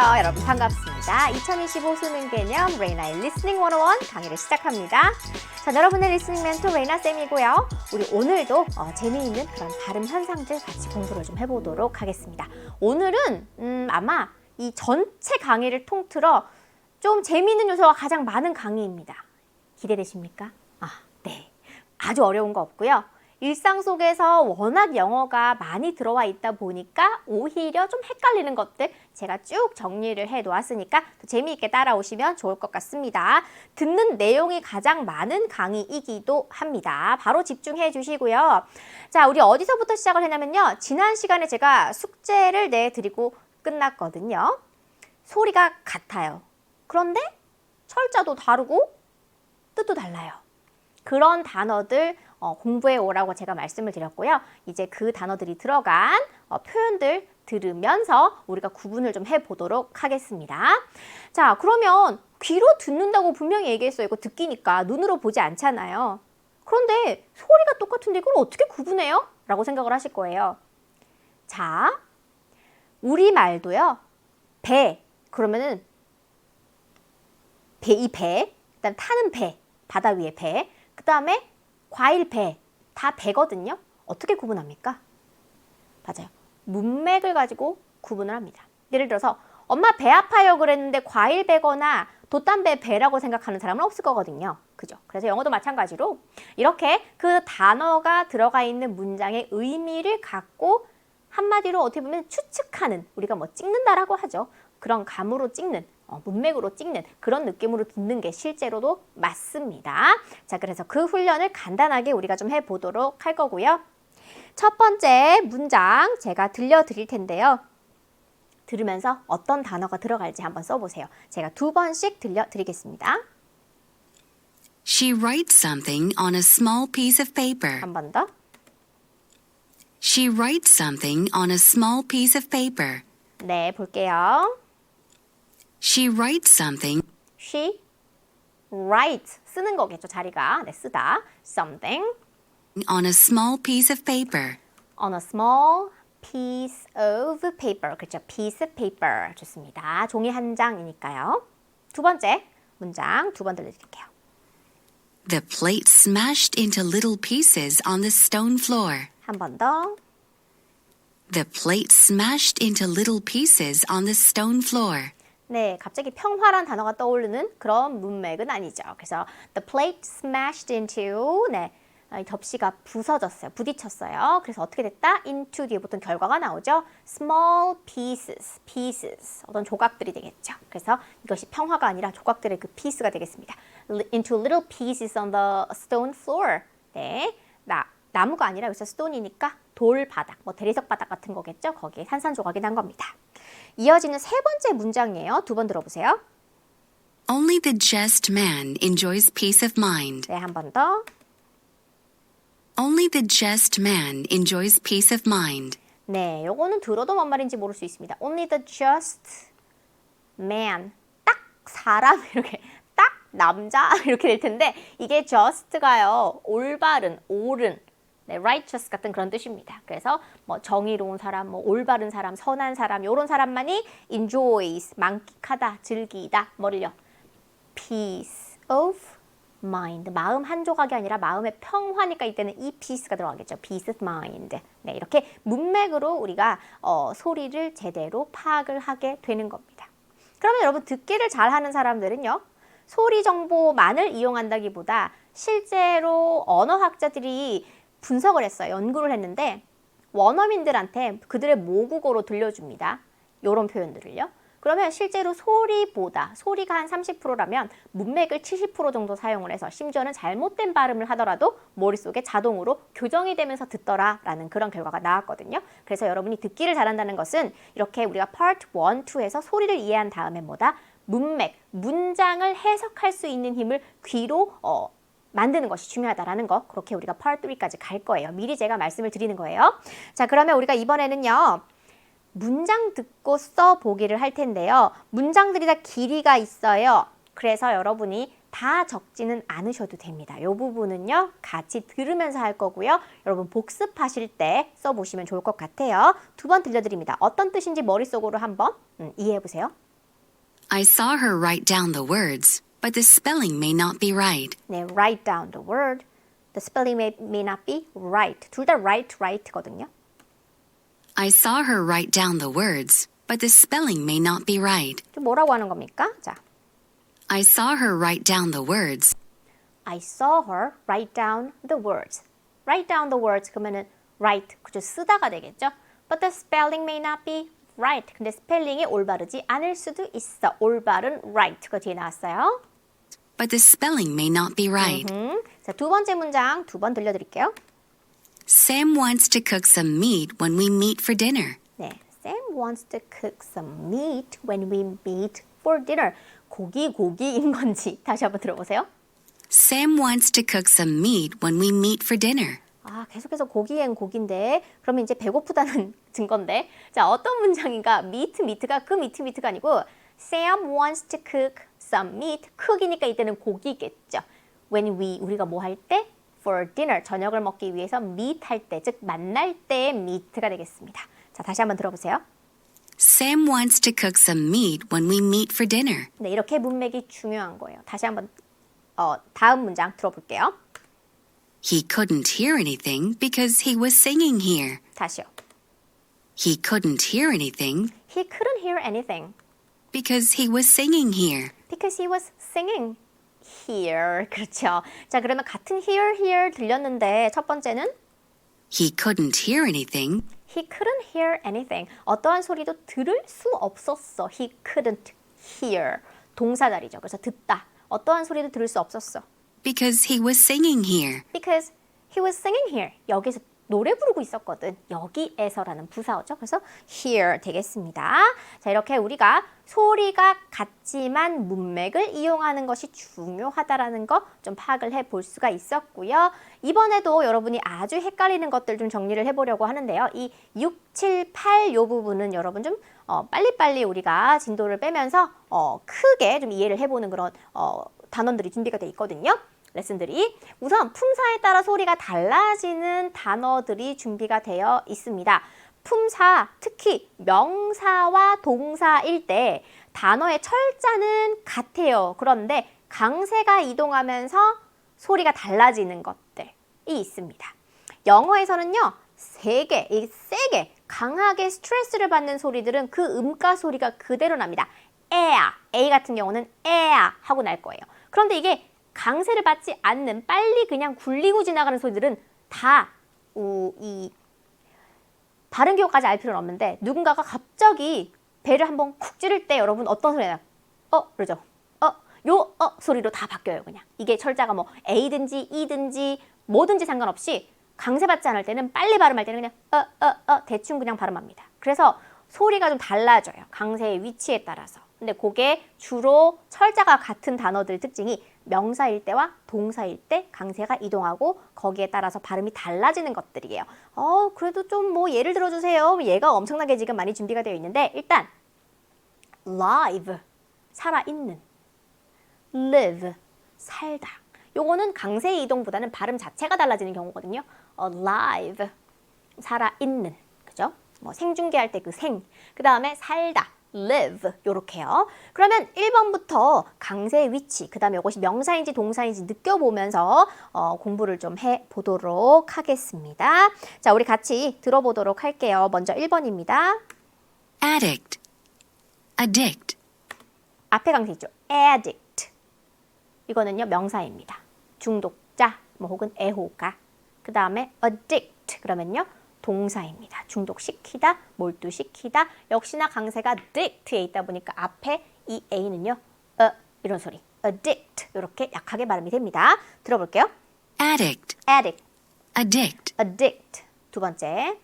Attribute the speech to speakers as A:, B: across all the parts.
A: 안녕하세요. 여러분 반갑습니다. 2025 수능 개념 레이나의 리스닝 101 강의를 시작합니다. 자, 여러분의 리스닝 멘토 레이나쌤이고요. 우리 오늘도 재미있는 그런 발음 현상들 같이 공부를 좀 해보도록 하겠습니다. 오늘은 아마 이 전체 강의를 통틀어 좀 재미있는 요소가 가장 많은 강의입니다. 기대되십니까? 네. 아주 어려운 거 없고요. 일상 속에서 워낙 영어가 많이 들어와 있다 보니까 오히려 좀 헷갈리는 것들 제가 쭉 정리를 해 놓았으니까 더 재미있게 따라오시면 좋을 것 같습니다. 듣는 내용이 가장 많은 강의이기도 합니다. 바로 집중해 주시고요. 자, 우리 어디서부터 시작을 했냐면요. 지난 시간에 제가 숙제를 내드리고 끝났거든요. 소리가 같아요. 그런데 철자도 다르고 뜻도 달라요. 그런 단어들 공부해 오라고 제가 말씀을 드렸고요. 이제 그 단어들이 들어간 표현들 들으면서 우리가 구분을 좀 해보도록 하겠습니다. 자, 그러면 귀로 듣는다고 분명히 얘기했어요. 이거 듣기니까 눈으로 보지 않잖아요. 그런데 소리가 똑같은데 이걸 어떻게 구분해요? 라고 생각을 하실 거예요. 자, 우리말도요. 배, 그러면은 이 배, 일단 타는 배, 바다 위의 배, 그 다음에 과일 배, 다 배거든요. 어떻게 구분합니까? 맞아요. 문맥을 가지고 구분을 합니다. 예를 들어서 엄마 배 아파요 그랬는데 과일 배거나 돛담배 배라고 생각하는 사람은 없을 거거든요. 그죠? 그래서 영어도 마찬가지로 이렇게 그 단어가 들어가 있는 문장의 의미를 갖고 한마디로 어떻게 보면 추측하는, 우리가 뭐 찍는다라고 하죠. 그런 감으로 찍는, 문맥으로 찍는 그런 느낌으로 듣는 게 실제로도 맞습니다. 자, 그래서 그 훈련을 간단하게 우리가 좀 해보도록 할 거고요. 첫 번째 문장 제가 들려드릴 텐데요. 들으면서 어떤 단어가 들어갈지 한번 써보세요. 제가 2번씩 들려드리겠습니다.
B: She writes something on a small piece of paper.
A: 한 번 더.
B: She writes something on a small piece of paper.
A: 네, 볼게요.
B: She writes something
A: She writes, 쓰는 거겠죠, 자리가. 네, 쓰다. Something
B: on a small piece of paper.
A: on a small piece of paper. 그렇죠, piece of paper. 좋습니다. 종이 한 장이니까요. 두 번째 문장 두 번 들려드릴게요.
B: The plate smashed into little pieces on the stone floor.
A: 한 번 더.
B: The plate smashed into little pieces on the stone floor.
A: 네, 갑자기 평화란 단어가 떠오르는 그런 문맥은 아니죠. 그래서 the plate smashed into, 네, 이 접시가 부서졌어요. 부딪혔어요. 그래서 어떻게 됐다? into 뒤에 보통 결과가 나오죠. small pieces, 어떤 조각들이 되겠죠. 그래서 이것이 평화가 아니라 조각들의 그 piece가 되겠습니다. into little pieces on the stone floor. 네, 나무가 아니라 여기서 stone이니까 돌바닥, 뭐 대리석 바닥 같은 거겠죠. 거기에 산산조각이 난 겁니다. 이어지는 세 번째 문장이에요. 두 번 들어보세요.
B: Only the just man enjoys peace of mind.
A: 네, 한 번 더.
B: Only the just man enjoys peace of mind.
A: 네, 요거는 들어도 뭔 말인지 모를 수 있습니다. Only the just man, 딱 사람 이렇게, 딱 남자 이렇게 될 텐데 이게 just가요, 올바른, 옳은, 네, righteous 같은 그런 뜻입니다. 그래서 뭐 정의로운 사람, 뭐 올바른 사람, 선한 사람, 이런 사람만이 enjoys, 만끽하다, 즐기다, 뭐를요? peace of mind, 마음 한 조각이 아니라 마음의 평화니까 이때는 이 peace가 들어가겠죠. peace of mind. 네, 이렇게 문맥으로 우리가 소리를 제대로 파악을 하게 되는 겁니다. 그러면 여러분 듣기를 잘하는 사람들은요, 소리 정보만을 이용한다기보다 실제로 언어학자들이 분석을 했어요. 연구를 했는데 원어민들한테 그들의 모국어로 들려줍니다. 이런 표현들을요. 그러면 실제로 소리보다, 소리가 한 30%라면 문맥을 70% 정도 사용을 해서 심지어는 잘못된 발음을 하더라도 머릿속에 자동으로 교정이 되면서 듣더라라는 그런 결과가 나왔거든요. 그래서 여러분이 듣기를 잘한다는 것은 이렇게 우리가 Part 1, 2에서 소리를 이해한 다음에 뭐다? 문맥, 문장을 해석할 수 있는 힘을 귀로 만드는 것이 중요하다라는 거, 그렇게 우리가 Part 3까지 갈 거예요. 미리 제가 말씀을 드리는 거예요. 자, 그러면 우리가 이번에는요, 문장 듣고 써보기를 할 텐데요. 문장들이 다 길이가 있어요. 그래서 여러분이 다 적지는 않으셔도 됩니다. 이 부분은요, 같이 들으면서 할 거고요. 여러분 복습하실 때 써보시면 좋을 것 같아요. 두 번 들려드립니다. 어떤 뜻인지 머릿속으로 한번 이해해 보세요.
B: I saw her write down the words, but the spelling may not be right.
A: 네, write down the word. The spelling may not be right. 둘 다 right거든요.
B: I saw her write down the words, but the spelling may not be right.
A: 좀 뭐라고 하는 겁니까? 자,
B: I saw her write down the words.
A: I saw her write down the words. Write down the words 그러면은 write 그죠? 쓰다가 되겠죠? But the spelling may not be right. 근데 스펠링이 올바르지 않을 수도 있어. 올바른 right가 뒤에 나왔어요.
B: But the spelling may not be right.
A: 자, 두 번째 문장 두 번 들려드릴게요.
B: Sam wants to cook some meat when we meet for dinner.
A: 네, Sam wants to cook some meat when we meet for dinner. 고기인 건지 다시 한번 들어보세요.
B: Sam wants to cook some meat when we meet for dinner.
A: 아, 계속해서 고기엔 고기인데 그러면 이제 배고프다는 증거인데 자, 어떤 문장인가? meat가 그 meat가 아니고 Sam wants to cook some meat. cook이니까 이때는 고기겠죠. When 우리가 뭐 할 때? For dinner, 저녁을 먹기 위해서 meet 할 때, 즉 만날 때의 meet가 되겠습니다. 자, 다시 한번 들어보세요.
B: Sam wants to cook some meat when we meet for dinner.
A: 네, 이렇게 문맥이 중요한 거예요. 다시 한번 다음 문장 들어볼게요.
B: He couldn't hear anything because he was singing here.
A: 다시요.
B: He couldn't hear anything
A: He couldn't hear anything
B: because he was singing here.
A: because he was singing here. 그렇죠. 자, 그러면 같은 here 들렸는데 첫 번째는
B: He couldn't hear anything
A: He couldn't hear anything. 어떠한 소리도 들을 수 없었어. He couldn't hear. 동사자리죠. 그래서 듣다. 어떠한 소리도 들을 수 없었어.
B: because he was singing here.
A: Because he was singing here. 여기서 노래 부르고 있었거든. 여기에서라는 부사어죠. 그래서 here 되겠습니다. 자, 이렇게 우리가 소리가 같지만 문맥을 이용하는 것이 중요하다라는 거 좀 파악을 해볼 수가 있었고요. 이번에도 여러분이 아주 헷갈리는 것들 좀 정리를 해보려고 하는데요. 이 6, 7, 8 요 부분은 여러분 좀 빨리빨리 우리가 진도를 빼면서 크게 좀 이해를 해보는 그런 단원들이 준비가 돼 있거든요. 레슨들이 우선 품사에 따라 소리가 달라지는 단어들이 준비가 되어 있습니다. 품사, 특히 명사와 동사일 때 단어의 철자는 같아요. 그런데 강세가 이동하면서 소리가 달라지는 것들이 있습니다. 영어에서는요, 세게, 강하게 스트레스를 받는 소리들은 그 음가 소리가 그대로 납니다. A 같은 경우는 에야 하고 날 거예요. 그런데 이게 강세를 받지 않는 빨리 그냥 굴리고 지나가는 소리들은 다 이 발음 기호까지 알 필요는 없는데 누군가가 갑자기 배를 한번 쿡 찌를 때 여러분 어떤 소리 나요? 그러죠. 소리로 다 바뀌어요. 그냥 이게 철자가 뭐 A든지 E든지 뭐든지 상관없이 강세받지 않을 때는 빨리 발음할 때는 그냥 대충 그냥 발음합니다. 그래서 소리가 좀 달라져요. 강세의 위치에 따라서. 근데 그게 주로 철자가 같은 단어들 특징이 명사일 때와 동사일 때 강세가 이동하고 거기에 따라서 발음이 달라지는 것들이에요. 그래도 좀 뭐 예를 들어주세요. 얘가 엄청나게 지금 많이 준비가 되어 있는데 일단 live, 살아있는, live, 살다. 요거는 강세의 이동보다는 발음 자체가 달라지는 경우거든요. alive, 살아있는, 그죠? 뭐 생중계할 때 그 생, 그 다음에 살다, live 요렇게요. 그러면 1번부터 강세의 위치, 그 다음에 이것이 명사인지 동사인지 느껴보면서 공부를 좀 해보도록 하겠습니다. 자, 우리 같이 들어보도록 할게요. 먼저 1번입니다.
B: Addict. Addict.
A: 앞에 강세 있죠. addict. 이거는요, 명사입니다. 중독자, 뭐 혹은 애호가. 그 다음에 addict. 그러면요, 동사입니다. 중독시키다, 몰두시키다. 역시나 강세가 addict에 있다 보니까 앞에 이 A는요, 이런 소리. addict. 이렇게 약하게 발음이 됩니다. 들어볼게요.
B: Addict.
A: addict,
B: Addict.
A: addict. 두 번째.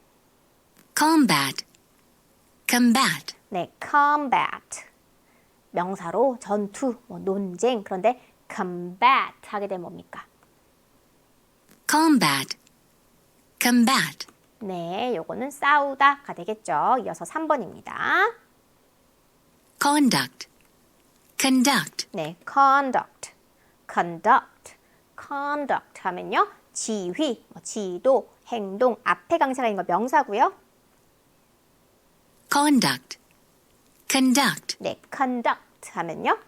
B: Combat. Combat.
A: 네, combat. 명사로 전투, 뭐 논쟁. 그런데 combat 하게 되면 뭡니까?
B: Combat. Combat.
A: 네, 요거는 싸우다가 되겠죠. 이어서 3번입니다.
B: Conduct. Conduct.
A: 네, conduct, conduct 하면요, 지휘, 지도, 행동, 앞에 강세가 있는 거 명사고요.
B: Conduct. Conduct.
A: 네, conduct 하면요.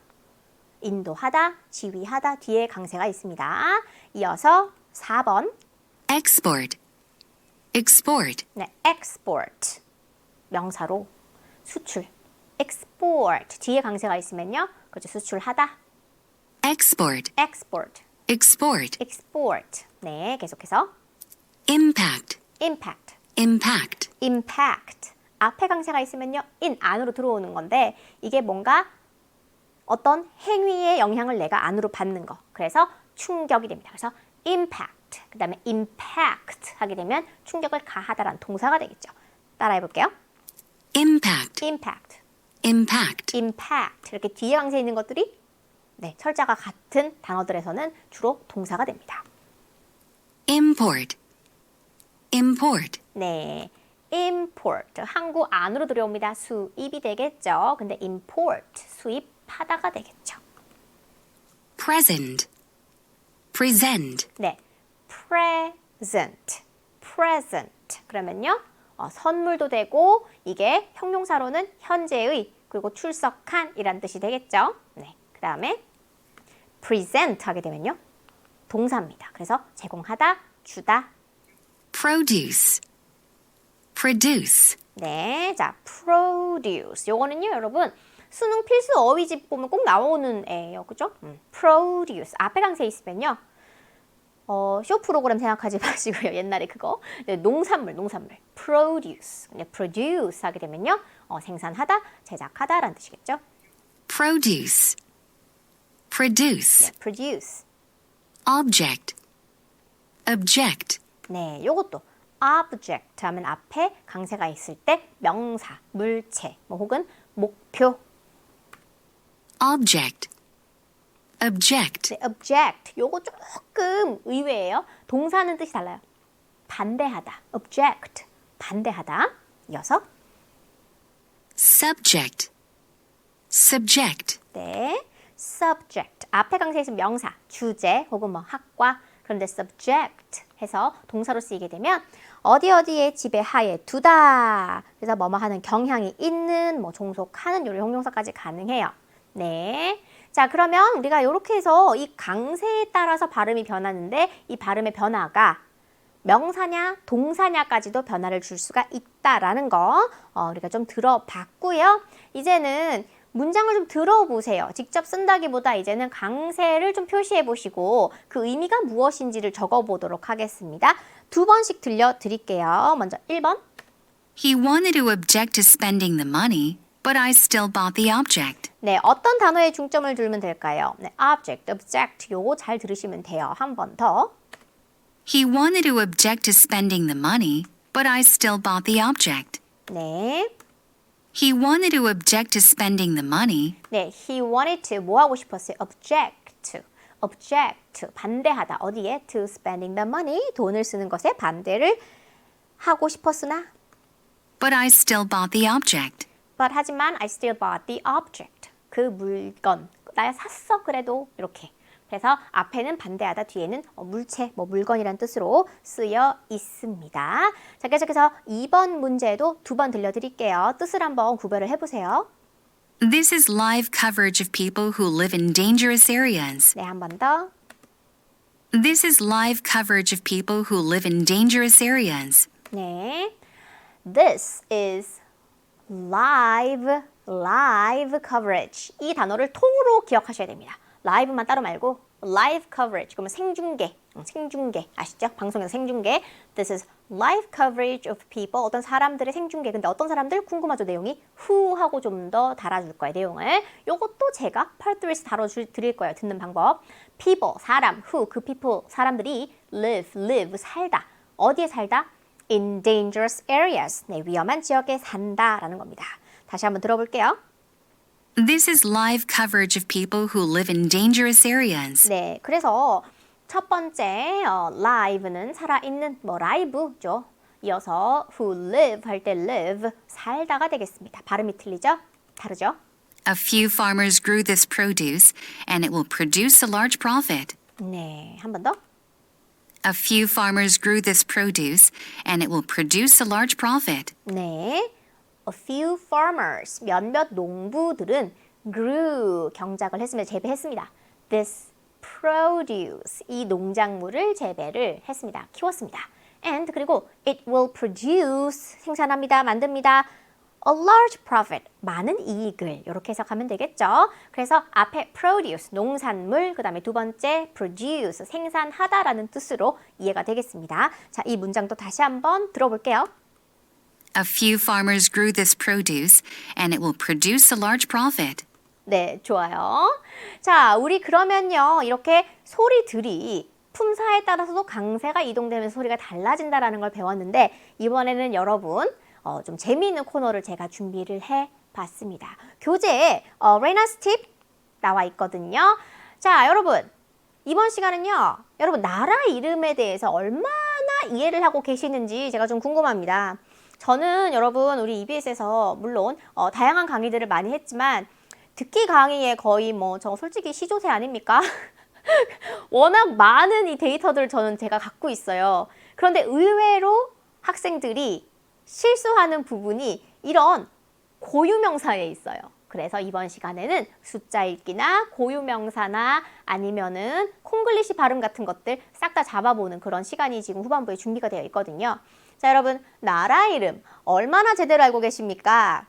A: 인도하다, 지휘하다 뒤에 강세가 있습니다. 이어서 4번.
B: export, export,
A: 네, export. 명사로 수출. export 뒤에 강세가 있으면요. 그렇죠. 수출하다.
B: export,
A: export.
B: export,
A: export. 네, 계속해서
B: impact,
A: impact.
B: impact,
A: impact. 앞에 강세가 있으면요. in 안으로 들어오는 건데 이게 뭔가 어떤 행위의 영향을 내가 안으로 받는 거. 그래서 충격이 됩니다. 그래서 impact. 그 다음에 impact 하게 되면 충격을 가하다라는 동사가 되겠죠. 따라해 볼게요.
B: impact,
A: impact,
B: impact,
A: impact. 이렇게 뒤에 강세 있는 것들이 네, 철자가 같은 단어들에서는 주로 동사가 됩니다.
B: import, import,
A: 네, import. 항구 안으로 들어옵니다. 수입이 되겠죠. 근데 import, 수입하다가 되겠죠.
B: present, present,
A: 네, present, present. 그러면요, 선물도 되고 이게 형용사로는 현재의 그리고 출석한이란 뜻이 되겠죠. 네, 그 다음에 present 하게 되면요, 동사입니다. 그래서 제공하다, 주다.
B: produce, produce,
A: 네, 자, produce. 요거는요, 여러분 수능 필수 어휘집 보면 꼭 나오는 애예요, 그죠? produce 앞에 강세 있으면요. 쇼 프로그램 생각하지 마시고요. 옛날에 그거. 네, 농산물. produce. 네, produce 하게 되면요. 생산하다, 제작하다라는 뜻이겠죠.
B: produce, produce,
A: 네, produce.
B: object, object,
A: 네, 요것도 object 하면 앞에 강세가 있을 때 명사, 물체, 뭐 혹은 목표.
B: object, object,
A: 네, object. 요거 조금 의외예요. 동사는 뜻이 달라요. 반대하다. object. 반대하다. 이어서
B: subject, subject,
A: 네, subject. 앞에 강세 있으면 명사, 주제 혹은 뭐 학과. 그런데 subject 해서 동사로 쓰이게 되면 어디에 지배하에 두다. 그래서 뭐뭐 하는 경향이 있는, 뭐 종속하는 요런 형용사까지 가능해요. 네. 자, 그러면 우리가 이렇게 해서 이 강세에 따라서 발음이 변하는데 이 발음의 변화가 명사냐 동사냐까지도 변화를 줄 수가 있다라는 거 우리가 좀 들어봤고요. 이제는 문장을 좀 들어보세요. 직접 쓴다기보다 이제는 강세를 좀 표시해 보시고 그 의미가 무엇인지를 적어보도록 하겠습니다. 2번씩 들려드릴게요. 먼저 1번.
B: He wanted to object to spending the money, but I still bought the object.
A: 네, 어떤 단어에 중점을 두면 될까요? 네, object, object 요거 잘 들으시면 돼요. 한 번 더.
B: He wanted to object to spending the money, but I still bought the object.
A: 네.
B: He wanted to object to spending the money,
A: 네, he wanted to 뭐 하고 싶었어요? object. object 반대하다. 어디에? to spending the money 돈을 쓰는 것에 반대를 하고 싶었으나
B: but I still bought the object.
A: but 하지만 I still bought the object. 그 물건. 나 샀어 그래도 이렇게. 그래서 앞에는 반대하다, 뒤에는 물체, 뭐 물건이란 뜻으로 쓰여 있습니다. 자, 계속해서 2번 문제도 2번 들려드릴게요. 뜻을 한번 구별을 해보세요.
B: This is live coverage of people who live in dangerous areas.
A: 네, 한 번 더.
B: This is live coverage of people who live in dangerous areas.
A: 네. This is live coverage. 이 단어를 통으로 기억하셔야 됩니다. live만 따로 말고 live coverage. 그러면 생중계 아시죠? 방송에서 생중계. This is live coverage of people. 어떤 사람들의 생중계. 근데 어떤 사람들 궁금하죠, 내용이? who 하고 좀 더 달아줄 거예요, 내용을. 요것도 제가 part 3에서 다뤄드릴 거예요, 듣는 방법. people, 사람, who, 그 people, 사람들이 live, 살다. 어디에 살다? In dangerous areas. 네, 위험한 지역에 산다라는 겁니다. 다시 한번 들어볼게요.
B: This is live coverage of people who live in dangerous areas.
A: 네, 그래서 첫 번째 live는 살아있는 뭐 live죠. 이어서 who live 할 때 live 살다가 되겠습니다. 발음이 틀리죠? 다르죠?
B: A few farmers grew this produce, and it will produce a large profit.
A: 네, 한 번 더.
B: A few farmers grew this produce, and it will produce a large profit.
A: 네, a few farmers 몇몇 농부들은 grew 경작을 했습니다. 재배했습니다. This produce 이 농작물을 재배를 했습니다. 키웠습니다. And 그리고 it will produce 생산합니다. 만듭니다. A large profit 많은 이익을 이렇게 해석하면 되겠죠. 그래서 앞에 produce 농산물 그 다음에 두 번째 produce 생산하다라는 뜻으로 이해가 되겠습니다. 자, 이 문장도 다시 한번 들어볼게요.
B: A few farmers grew this produce, and it will produce a large profit.
A: 네, 좋아요. 자, 우리 그러면요. 이렇게 소리들이 품사에 따라서도 강세가 이동되면서 소리가 달라진다라는 걸 배웠는데 이번에는 여러분 좀 재미있는 코너를 제가 준비를 해봤습니다. 교재에 레이나스 팁 나와 있거든요. 자, 여러분 이번 시간은요. 여러분 나라 이름에 대해서 얼마나 이해를 하고 계시는지 제가 좀 궁금합니다. 저는 여러분 우리 EBS에서 물론 다양한 강의들을 많이 했지만 듣기 강의에 거의 저 솔직히 시조새 아닙니까? 워낙 많은 이 데이터들을 제가 갖고 있어요. 그런데 의외로 학생들이 실수하는 부분이 이런 고유명사에 있어요. 그래서 이번 시간에는 숫자 읽기나 고유명사나 아니면은 콩글리시 발음 같은 것들 싹 다 잡아보는 그런 시간이 지금 후반부에 준비가 되어 있거든요. 자, 여러분 나라 이름 얼마나 제대로 알고 계십니까?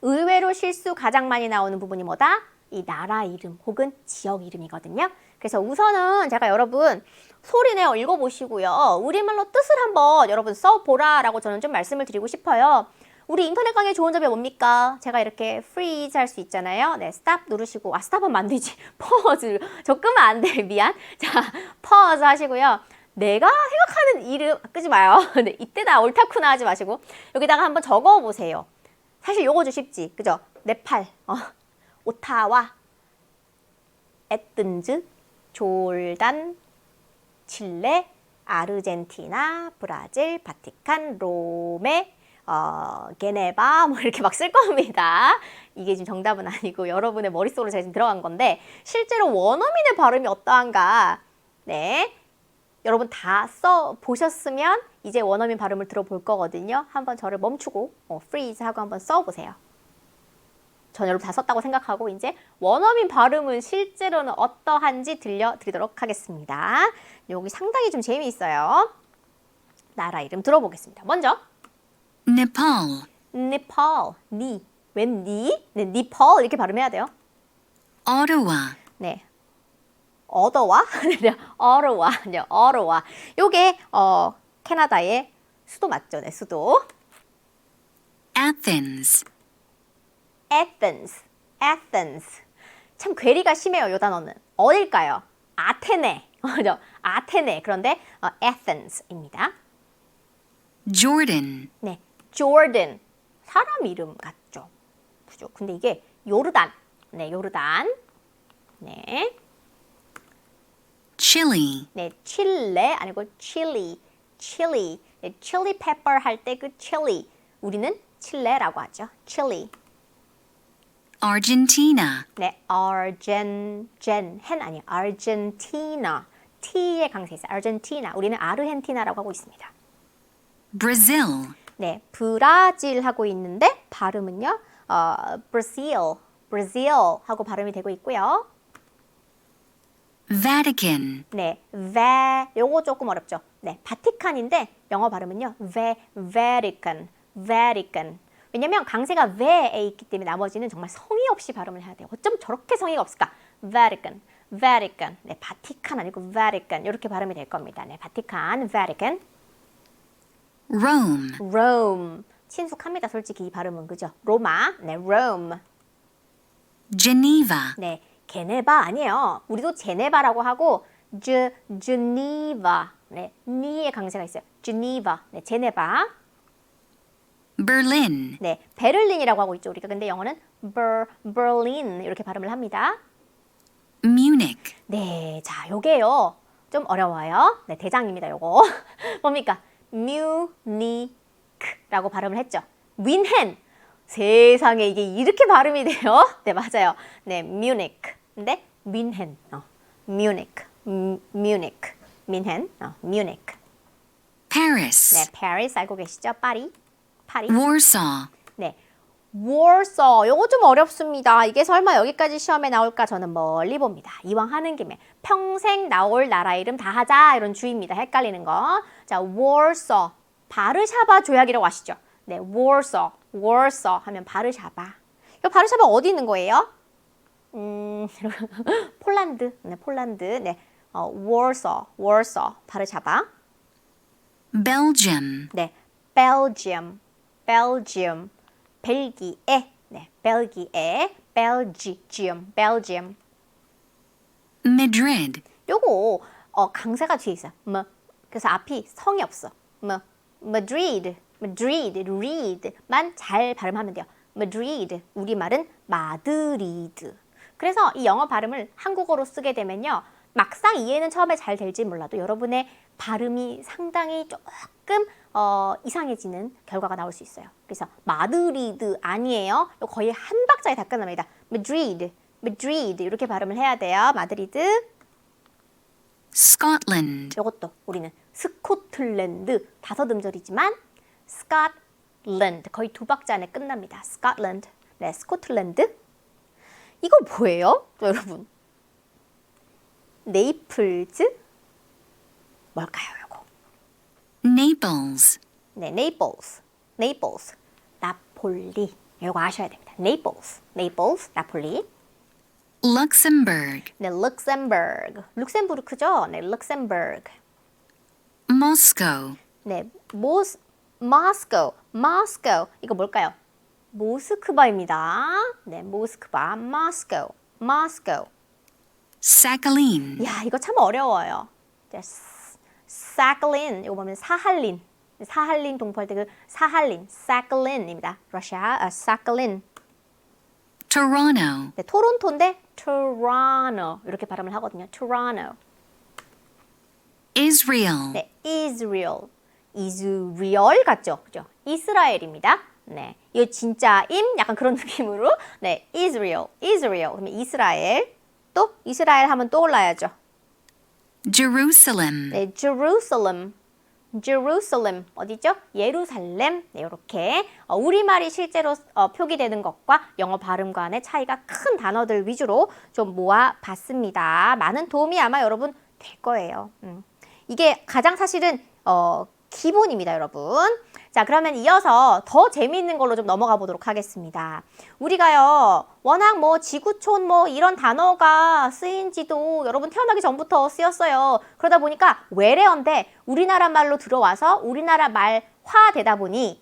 A: 의외로 실수 가장 많이 나오는 부분이 뭐다? 이 나라 이름 혹은 지역 이름이거든요. 그래서 우선은 제가 여러분 소리내어 읽어보시고요. 우리말로 뜻을 한번 여러분 써보라라고 저는 좀 말씀을 드리고 싶어요. 우리 인터넷 강의 좋은 점이 뭡니까? 제가 이렇게 freeze 할 수 있잖아요. 네, stop 누르시고 stop하면 안 되지. pause. 저 끄면 안 돼. 미안. 자, pause 하시고요. 내가 생각하는 이름 끄지 마요. 네, 이때다 옳다쿠나 하지 마시고 여기다가 한번 적어보세요. 사실 요거 좀 쉽지. 그죠? 네팔, 오타와, 에든즈, 조르단, 칠레, 아르헨티나, 브라질, 바티칸, 로메, 게네바 뭐 이렇게 막 쓸 겁니다. 이게 지금 정답은 아니고 여러분의 머릿속으로 제가 지금 들어간 건데 실제로 원어민의 발음이 어떠한가 네, 여러분 다 써보셨으면 이제 원어민 발음을 들어볼 거거든요. 한번 저를 멈추고 freeze 하고 한번 써보세요. 전 여러분 다 썼다고 생각하고 이제 원어민 발음은 실제로는 어떠한지 들려드리도록 하겠습니다. 여기 상당히 좀 재미있어요. 나라 이름 들어보겠습니다. 먼저
B: Nepal,
A: 네팔, 웬 니? 네, 네팔 이렇게 발음해야 돼요.
B: Ottawa,
A: 네, 어더와, 네, 어로와, 네, 어로와. 요게 캐나다의 수도 맞죠? 네, 수도.
B: Athens,
A: Athens. 참 괴리가 심해요, 요 단어는. 어딜까요? 아테네. 그죠? 아테네. 그런데 Athens입니다.
B: Jordan,
A: 네, Jordan. 사람 이름 같죠? 그죠? 근데 이게 요르단. 네, 요르단. 네.
B: Chile,
A: 네, 칠레 아니고 칠리. 네, 칠리 페퍼 할 때 그 칠리. 우리는 칠레라고 하죠. 칠리.
B: Argentina,
A: 네, 헨 아니에요. 아르헨티나. T의 강세 있어요. 아르헨티나. 우리는 아르헨티나라고 하고 있습니다.
B: Brazil,
A: 네, 브라질 하고 있는데 발음은요. 브라질 하고 발음이 되고 있고요.
B: Vatican,
A: 네, 요거 조금 어렵죠. 네, 바티칸인데 영어 발음은요. Vatican. 왜냐면 강세가 ve에 있기 때문에 나머지는 정말 성의 없이 발음을 해야 돼요. 어쩜 저렇게 성의가 없을까? Vatican. 네, 바티칸 아니고 Vatican. 이렇게 발음이 될 겁니다. 네, 바티칸, Vatican. Rome. 친숙합니다. 솔직히 이 발음은 그죠? 로마. 네, Rome.
B: Geneva,
A: 네, 게네바 아니에요. 우리도 제네바라고 하고 Geneva. 네, 니의 강세가 있어요. Geneva. 네, 제네바.
B: Berlin,
A: 네, 베를린이라고 하고 있죠. 우리가 근데 영어는 Berlin 이렇게 발음을 합니다.
B: Munich,
A: 네, 자, 요게요. 좀 어려워요. 네, 대장입니다. 요거. 뭡니까? 뮤니크라고 발음을 했죠. 뮌헨. 세상에 이게 이렇게 발음이 돼요? 네, 맞아요. 네, 뮤니크. 근데 뮌헨. 뮤니크. 뮌헨. 뮤니크.
B: Paris,
A: 네, 파리스 알고 계시죠? 파리.
B: Warsaw,
A: 네. Warsaw. 요거 좀 어렵습니다. 이게 설마 여기까지 시험에 나올까? 저는 멀리 봅니다. 이왕 하는 김에 평생 나올 나라 이름 다 하자 이런 주의입니다. 헷갈리는 거. 자, Warsaw. 바르샤바 조약이라고 아시죠? 네, Warsaw. Warsaw 하면 바르샤바. 이 바르샤바 어디 있는 거예요? 폴란드. 네, 폴란드. 네. Warsaw. Warsaw. 바르샤바.
B: Belgium.
A: 네. Belgium. Belgium. 벨기에. 네. 벨기에. Belgium. Belgium.
B: Madrid.
A: 요거 강세가 뒤에 있어요. 그래서 앞이 성이 없어. Madrid. Madrid. read만 잘 발음하면 돼요. Madrid. 우리말은 마드리드. 그래서 이 영어 발음을 한국어로 쓰게 되면요. 막상 이해는 처음에 잘 될지 몰라도 여러분의 발음이 상당히 조금 이상해지는 결과가 나올 수 있어요. 그래서 마드리드 아니에요. 거의 한 박자에 다 끝납니다. Madrid. Madrid. 이렇게 발음을 해야 돼요. 마드리드.
B: Scotland.
A: 이것도 우리는 스코틀랜드 다섯 음절이지만 Scotland 거의 두 박자 안에 끝납니다. Scotland. 네, 스코틀랜드. 이거 뭐예요? 여러분. 네이플즈? 뭘까요, 이거?
B: Naples.
A: 네, 네이플스. 네이플스. 나폴리. 이거 아셔야 됩니다. 네이플스. 네이플스, 나폴리.
B: Luxembourg.
A: 네, 룩셈버그. 룩셈부르크죠? 네, 룩셈버그.
B: Moscow.
A: 네, 모스코. 이거 뭘까요? 모스크바입니다. 네, 모스크바. 모스코.
B: Sakhalin.
A: 야, 이거 참 어려워요. 사클린. 이거 보면 사할린. 사할린 동포할 때 그 사할린. 사클린입니다. 러시아. 사클린.
B: Toronto.
A: 네, 토론토인데 Toronto 이렇게 발음을 하거든요. Toronto.
B: Israel.
A: 네, Israel 같죠? 그죠? 이스라엘입니다. 네, 이거 진짜임? 약간 그런 느낌으로. 네, Israel. 그러면 이스라엘. 또 이스라엘 하면 떠올라야죠.
B: Jerusalem.
A: 네, Jerusalem 어디죠? 예루살렘. 네, 이렇게 우리말이 실제로 표기되는 것과 영어 발음과의 차이가 큰 단어들 위주로 좀 모아봤습니다. 많은 도움이 아마 여러분 될 거예요. 이게 가장 사실은 기본입니다, 여러분. 자, 그러면 이어서 더 재미있는 걸로 좀 넘어가 보도록 하겠습니다. 우리가요, 워낙 뭐 지구촌 뭐 이런 단어가 쓰인 지도 여러분 태어나기 전부터 쓰였어요. 그러다 보니까 외래어인데 우리나라 말로 들어와서 우리나라 말화 되다 보니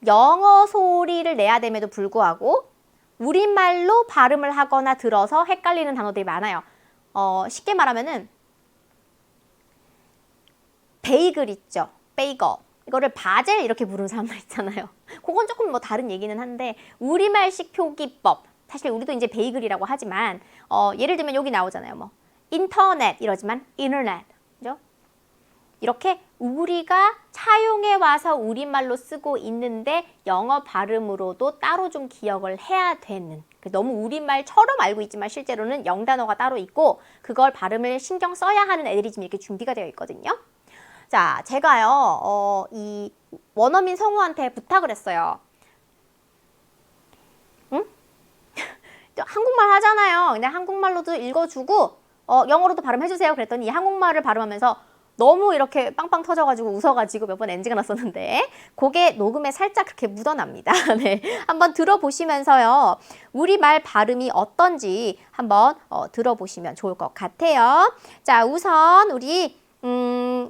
A: 영어 소리를 내야 됨에도 불구하고 우리말로 발음을 하거나 들어서 헷갈리는 단어들이 많아요. 쉽게 말하면은 베이글 있죠. 베이거. 이거를 바젤 이렇게 부르는 사람들 있잖아요. 그건 조금 뭐 다른 얘기는 한데 우리말식 표기법. 사실 우리도 이제 베이글이라고 하지만 예를 들면 여기 나오잖아요. 뭐 인터넷 이러지만 인터넷. 그죠? 이렇게 우리가 차용해 와서 우리말로 쓰고 있는데 영어 발음으로도 따로 좀 기억을 해야 되는. 너무 우리말처럼 알고 있지만 실제로는 영단어가 따로 있고 그걸 발음을 신경 써야 하는 애들이 지금 이렇게 준비가 되어 있거든요. 자, 제가요, 이 원어민 성우한테 부탁을 했어요. 응? 한국말 하잖아요. 근데 한국말로도 읽어주고, 영어로도 발음해주세요. 그랬더니 이 한국말을 발음하면서 너무 이렇게 빵빵 터져가지고 웃어가지고 몇 번 NG가 났었는데, 그게 녹음에 살짝 그렇게 묻어납니다. 네. 한번 들어보시면서요, 우리말 발음이 어떤지 한번 들어보시면 좋을 것 같아요. 자, 우선